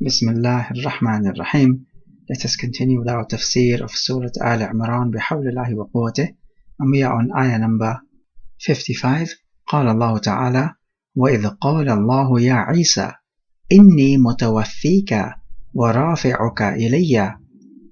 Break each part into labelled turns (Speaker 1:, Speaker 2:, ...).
Speaker 1: Bismillah ar-Rahman ar-Rahim. Let us continue with our tafsir of Surah Aal-Imraan bihawlillahi wa quwwatih, and we are on ayah number 55. قال الله تعالى وإذ قال الله يا عيسى إني متوفيك ورافعك إلي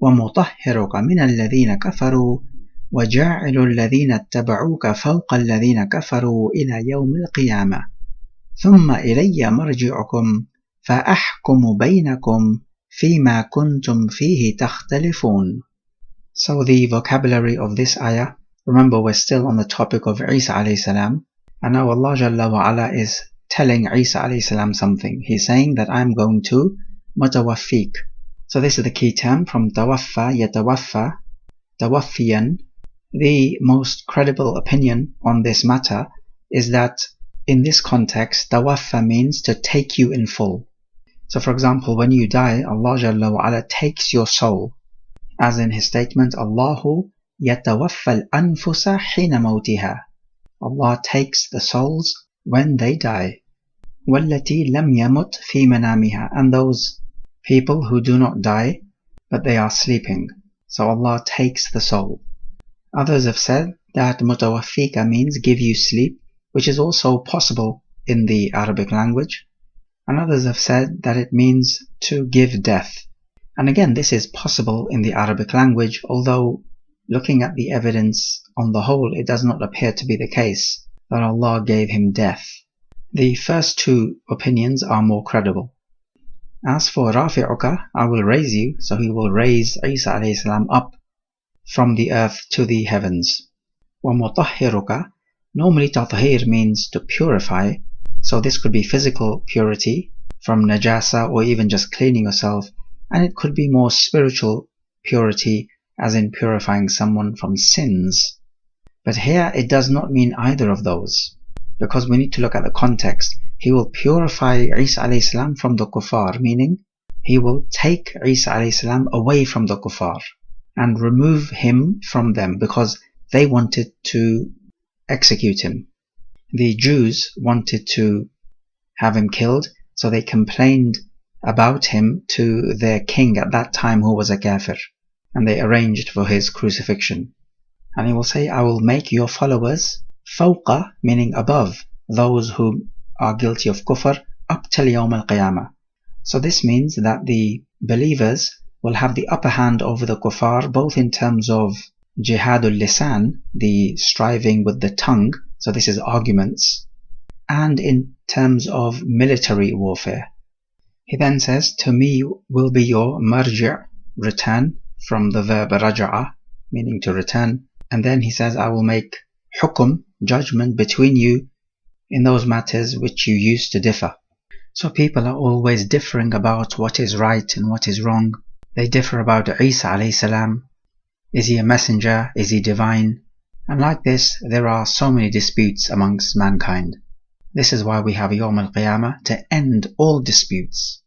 Speaker 1: ومطهرك من الذين كفروا وجاعل الذين اتبعوك فوق الذين كفروا إلى يوم القيامة ثم إلي مرجعكم فأحكم بينكم فيما كنتم فيه تختلفون. So the vocabulary of this ayah, remember we're still on the topic of Isa alayhi salam, and now Allah Jalla wa Ala is telling Isa alayhi salam something. He's saying that I'm going to mutawaffik. So this is the key term from tawaffa, yatawaffa, tawaffiyan. The most credible opinion on this matter is that in this context, tawaffa means to take you in full. So for example, when you die, Allah Jalla wa Ala takes your soul. As in his statement, Allahu yatawaffa al-anfusa hina mawtiha. Allah takes the souls when they die. وَالَّتِي لَمْ يَمُتْ فِي مَنَامِهَا. And those people who do not die, but they are sleeping. So Allah takes the soul. Others have said that mutawaffika means give you sleep, which is also possible in the Arabic language. And others have said that it means to give death. And again, this is possible in the Arabic language, although looking at the evidence on the whole, it does not appear to be the case that Allah gave him death. The first two opinions are more credible. As for Rafi'uka, I will raise you, so he will raise Isa alayhi salam up from the earth to the heavens. Wa mutahhiruka, normally tathhir means to purify, so this could be physical purity from najasa or even just cleaning yourself, and it could be more spiritual purity as in purifying someone from sins. But here it does not mean either of those, because we need to look at the context. He will purify Isa alayhi salam from the kuffar, meaning he will take Isa alayhi salam away from the kuffar and remove him from them because they wanted to execute him. The Jews wanted to have him killed, so they complained about him to their king at that time, who was a kafir, and they arranged for his crucifixion. And he will say, I will make your followers fawqa, meaning above those who are guilty of kufr, up till yawm al-qiyamah. So this means that the believers will have the upper hand over the kuffar, both in terms of jihadul lisan, the striving with the tongue, so this is arguments, and in terms of military warfare. He then says, to me will be your marji', return, from the verb raja'a, meaning to return. And then he says, I will make hukum, judgment between you in those matters which you used to differ. So people are always differing about what is right and what is wrong. They differ about Isa alayhi salam. Is he a messenger? Is he divine? And like this, there are so many disputes amongst mankind. This is why we have Yawm al-Qiyamah, to end all disputes.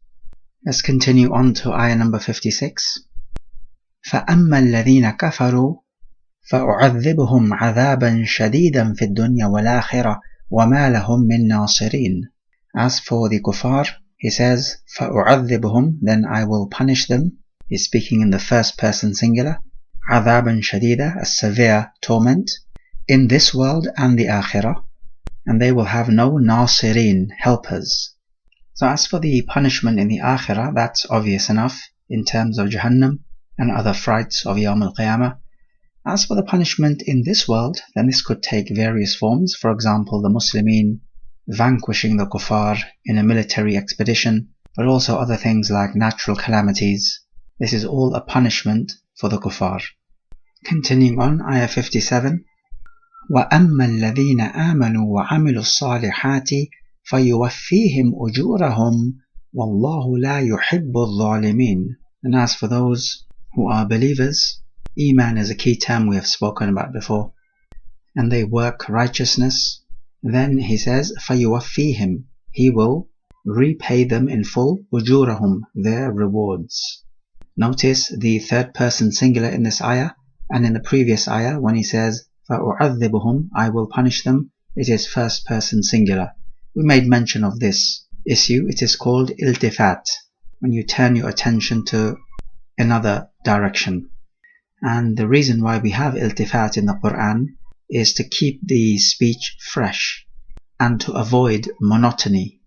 Speaker 1: Let's continue on to ayah number 56. فَأَمَّا الَّذِينَ كَفَرُوا فَأُعَذِّبُهُمْ عَذَابًا شَدِيدًا فِي الدُّنْيَا وَالْآخِرَةِ وَمَا لَهُمْ مِنْ نَاصِرِينَ. As for the kuffar, he says, فَأُعَذِّبُهُمْ, then I will punish them. He's speaking in the first person singular. عَذَابًا شَدِيدًا, a severe torment, in this world and the akhirah, and they will have no nasirin, helpers. So as for the punishment in the akhirah, that's obvious enough in terms of Jahannam and other frights of Yawm al-Qiyamah. As for the punishment in this world, then this could take various forms. For example, the Muslimin vanquishing the kuffar in a military expedition, but also other things like natural calamities. This is all a punishment for the kuffar. Continuing on, ayah 57. وَأَمَّا الَّذِينَ آمَنُوا وَعَمِلُوا الصَّالِحَاتِ فَيُوَفِّيهِمْ أُجُورَهُمْ وَاللَّهُ لَا يُحِبُّ الظَّالِمِينَ. And as for those who are believers, Iman is a key term we have spoken about before, and they work righteousness, then he says, فَيُوَفِّيهِمْ, he will repay them in full, أُجُورَهُمْ, their rewards. Notice the third person singular in this ayah, and in the previous ayah when he says, فَأُعَذِّبُهُمْ, I will punish them, it is first person singular. We made mention of this issue. It is called iltifat. when you turn your attention to another direction. And the reason why we have iltifat in the Quran is to keep the speech fresh and to avoid monotony.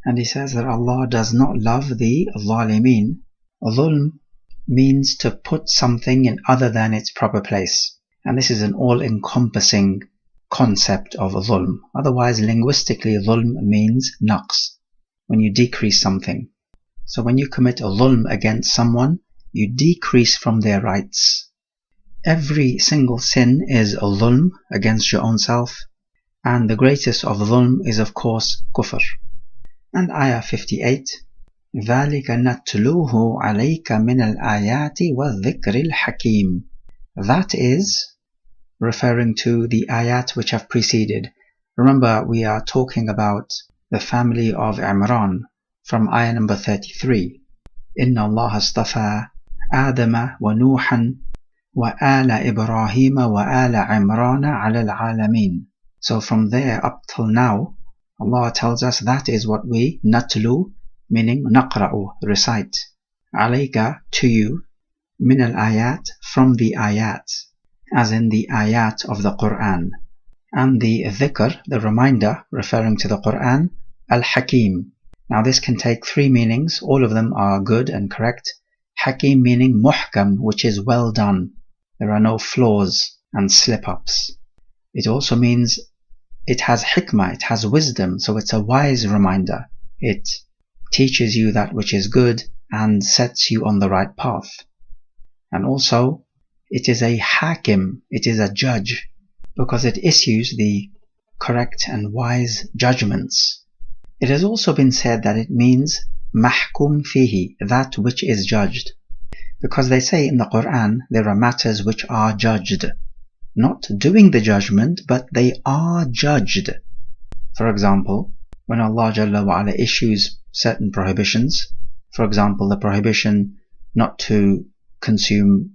Speaker 1: And he says that Allah does not love the zalimeen. Dhulm means to put something in other than its proper place. And this is an all-encompassing concept of dhulm. Otherwise, linguistically, dhulm means naqs, when you decrease something. So when you commit a dhulm against someone, you decrease from their rights. Every single sin is a dhulm against your own self, and the greatest of dhulm is of course kufr. And ayah 58, ذَلِكَ نَتْلُوهُ عَلَيْكَ مِنَ الْآيَاتِ وَالذِّكْرِ الْحَكِيمِ. That is referring to the ayat which have preceded. Remember, we are talking about the family of Imran from ayah number 33. إِنَّ اللَّهَ اصْطَفَى آدَمَ وَنُوحًا وَآلَ إِبْرَاهِيمَ وَآلَ عِمْرَانَ عَلَى الْعَالَمِينَ. So from there up till now, Allah tells us that is what we natlu, meaning naqra'u, recite. Alayka, to you, min al-ayat, from the ayat, as in the ayat of the Quran. And the dhikr, the reminder, referring to the Quran, al-hakim. Now this can take three meanings, all of them are good and correct. Hakim meaning muhkam, which is well done. There are no flaws and slip-ups. It also means it has hikmah, it has wisdom, so it's a wise reminder. It teaches you that which is good and sets you on the right path. And also, it is a hakim, it is a judge, because it issues the correct and wise judgments. It has also been said that it means mahkum fihi, that which is judged. Because they say in the Quran there are matters which are judged. Not doing the judgment, but they are judged. For example, when Allah Jalla wa Ala issues certain prohibitions, for example, the prohibition not to consume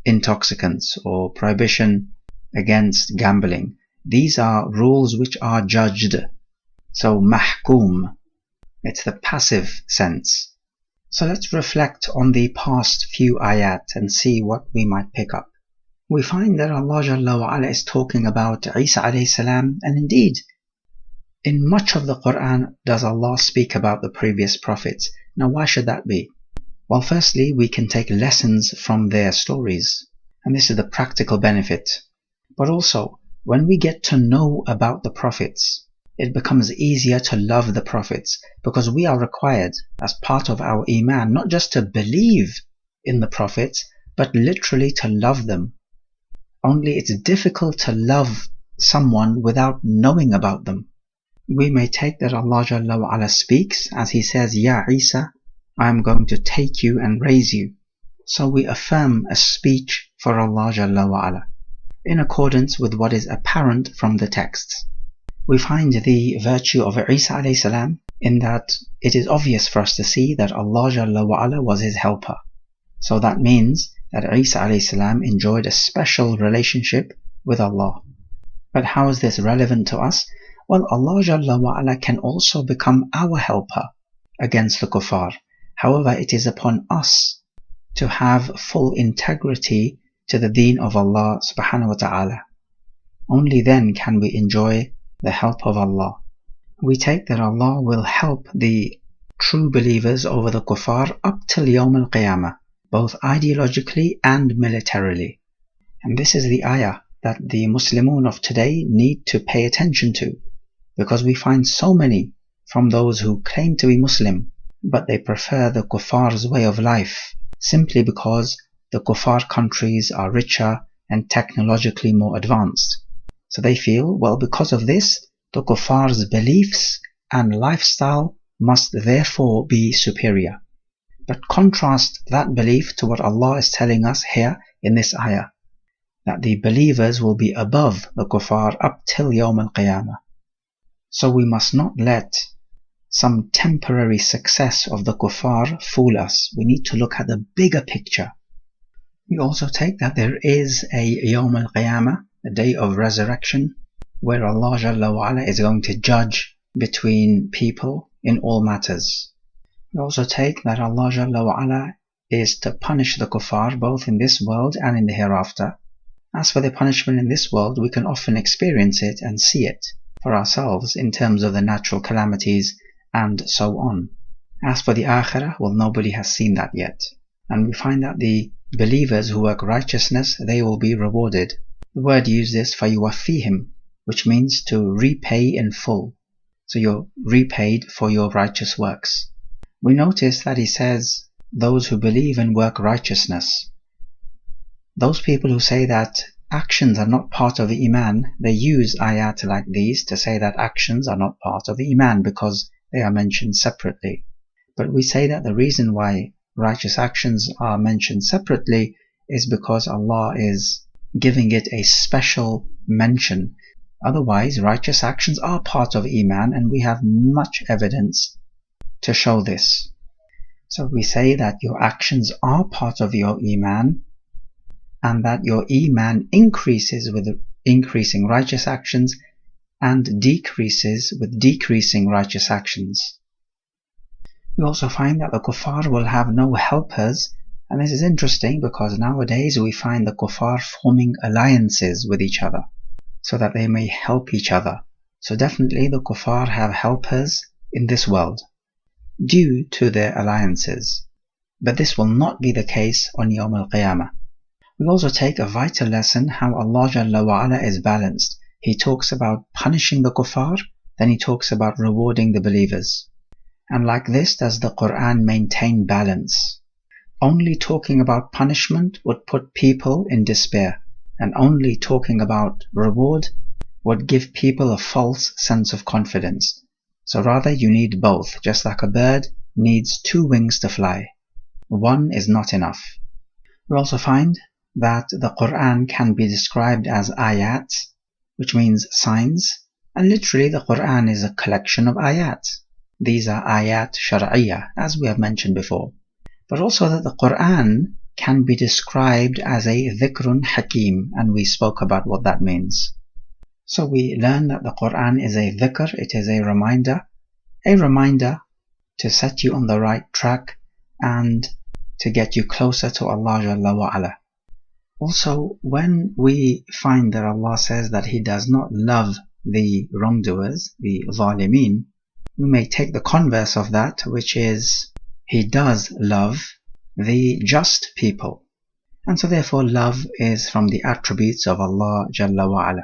Speaker 1: intoxicants or prohibition against gambling, these are rules which are judged. So mahkum, it's the passive sense. So let's reflect on the past few ayat and see what we might pick up. We find that Allah Jalla wa Ala is talking about Isa alayhi salam, and indeed, in much of the Quran does Allah speak about the previous prophets. Now why should that be? Well, firstly, we can take lessons from their stories, and this is the practical benefit. But also, when we get to know about the prophets, it becomes easier to love the prophets, because we are required as part of our iman not just to believe in the prophets, but literally to love them. Only it's difficult to love someone without knowing about them. We may take that Allah Jalla wa Ala speaks as He says, Ya Isa, I am going to take you and raise you. So we affirm a speech for Allah Jalla wa Ala, in accordance with what is apparent from the texts. We find the virtue of Isa alayhi salam in that it is obvious for us to see that Allah Jalla wa Ala was his helper. So that means that Isa alayhi salam enjoyed a special relationship with Allah. But how is this relevant to us? Well, Allah Jalla wa Ala can also become our helper against the kuffar. However, it is upon us to have full integrity to the deen of Allah subhanahu wa ta'ala. Only then can we enjoy the help of Allah. We take that Allah will help the true believers over the kuffar up till Yawm al-Qiyamah, both ideologically and militarily. And this is the ayah that the Muslimun of today need to pay attention to, because we find so many from those who claim to be Muslim, but they prefer the kuffar's way of life, simply because the kuffar countries are richer and technologically more advanced. So they feel, well, because of this, the kuffar's beliefs and lifestyle must therefore be superior. But contrast that belief to what Allah is telling us here in this ayah, that the believers will be above the kuffar up till Yawm al-Qiyamah. So we must not let some temporary success of the kuffar fool us. We need to look at the bigger picture. We also take that there is a Yawm al-Qiyamah, a day of resurrection, where Allah Jalla wa Ala is going to judge between people in all matters. We also take that Allah Jalla wa Ala is to punish the kuffar both in this world and in the hereafter. As for the punishment in this world, we can often experience it and see it for ourselves in terms of the natural calamities and so on. As for the akhirah, well, nobody has seen that yet. And we find that the believers who work righteousness, they will be rewarded. The word used is فَيُوَفِّيهِمْ, which means to repay in full. So you're repaid for your righteous works. We notice that he says, those who believe and work righteousness. Those people who say that actions are not part of the Iman, they use ayat like these to say that actions are not part of the Iman because they are mentioned separately. But we say that the reason why righteous actions are mentioned separately is because Allah is giving it a special mention. Otherwise, righteous actions are part of Iman, and we have much evidence to show this. So we say that your actions are part of your Iman, and that your Iman increases with increasing righteous actions and decreases with decreasing righteous actions. We also find that the kuffar will have no helpers, and this is interesting because nowadays we find the kuffar forming alliances with each other so that they may help each other. So definitely the kuffar have helpers in this world due to their alliances, but this will not be the case on Yawm al-Qiyamah. We also take a vital lesson how Allah Jalla wa Ala is balanced. He talks about punishing the kuffar, then he talks about rewarding the believers. And like this does the Quran maintain balance. Only talking about punishment would put people in despair, and only talking about reward would give people a false sense of confidence. So rather you need both, just like a bird needs 2 wings to fly. One is not enough. We also find that the Quran can be described as ayat, which means signs, and literally the Quran is a collection of ayat. These are ayat shar'iyah, as we have mentioned before. But also that the Quran can be described as a dhikrun hakim, and we spoke about what that means. So we learn that the Quran is a dhikr, it is a reminder to set you on the right track and to get you closer to Allah Jalla wa Ala. Also, when we find that Allah says that He does not love the wrongdoers, the zalimeen, we may take the converse of that, which is He does love the just people. And so therefore love is from the attributes of Allah Jalla wa Ala.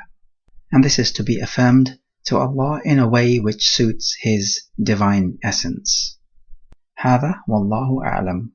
Speaker 1: And this is to be affirmed to Allah in a way which suits His divine essence. هذا والله أعلم.